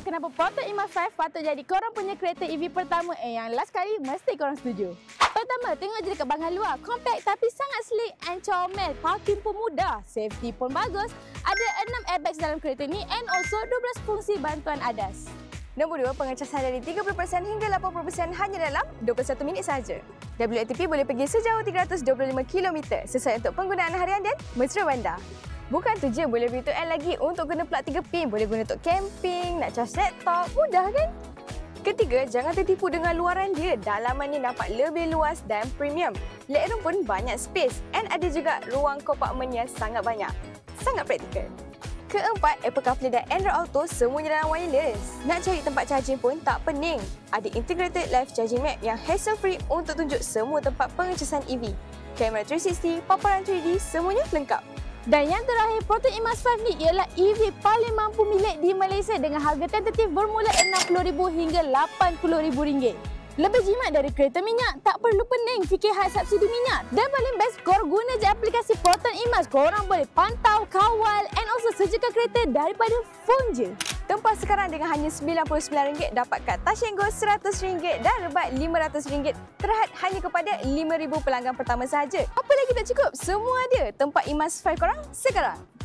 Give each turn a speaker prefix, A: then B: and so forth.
A: kenapa Proton E-Mas 5 patut jadi korang punya kereta EV pertama yang last kali mesti korang setuju. Pertama, tengok je dekat bahagian luar. Compact tapi sangat sleek and comel. Parking pun mudah. Safety pun bagus. Ada 6 airbags dalam kereta ni and also 12 fungsi bantuan ADAS.
B: Nombor 2, pengecasan dari 30% hingga 80% hanya dalam 21 minit sahaja. WLTP boleh pergi sejauh 325 km sesuai untuk penggunaan harian dan mesra bandar. Bukan tu je, boleh V2L lagi untuk guna plug 3 pin. Boleh guna untuk camping, nak charge laptop. Mudah kan? Ketiga, jangan tertipu dengan luaran dia. Dalamannya nampak lebih luas dan premium. Legroom pun banyak space and ada juga ruang kompartmen yang sangat banyak. Sangat praktikal. Keempat, Apple CarPlay dan Android Auto semuanya dalam wireless. Nak cari tempat charging pun tak pening. Ada integrated live charging map yang hassle-free untuk tunjuk semua tempat pengecasan EV. Kamera 360, paparan 3D, semuanya lengkap.
A: Dan yang terakhir, Proton E-Mas 5 ni ialah EV paling mampu milik di Malaysia dengan harga tentatif bermula RM60,000 hingga RM80,000. Lebih jimat dari kereta minyak, tak perlu pening fikir had subsidi minyak. Dan paling best, korang guna je aplikasi Proton E-Mas. Korang boleh pantau, kawal and also sejakan kereta daripada phone je.
B: Tempah sekarang dengan hanya RM99 dapatkan touch and go RM100 dan rebat RM500 terhad hanya kepada 5,000 pelanggan pertama sahaja. Apa lagi tak cukup? Semua ada. Tempat E-Mas 5 korang sekarang.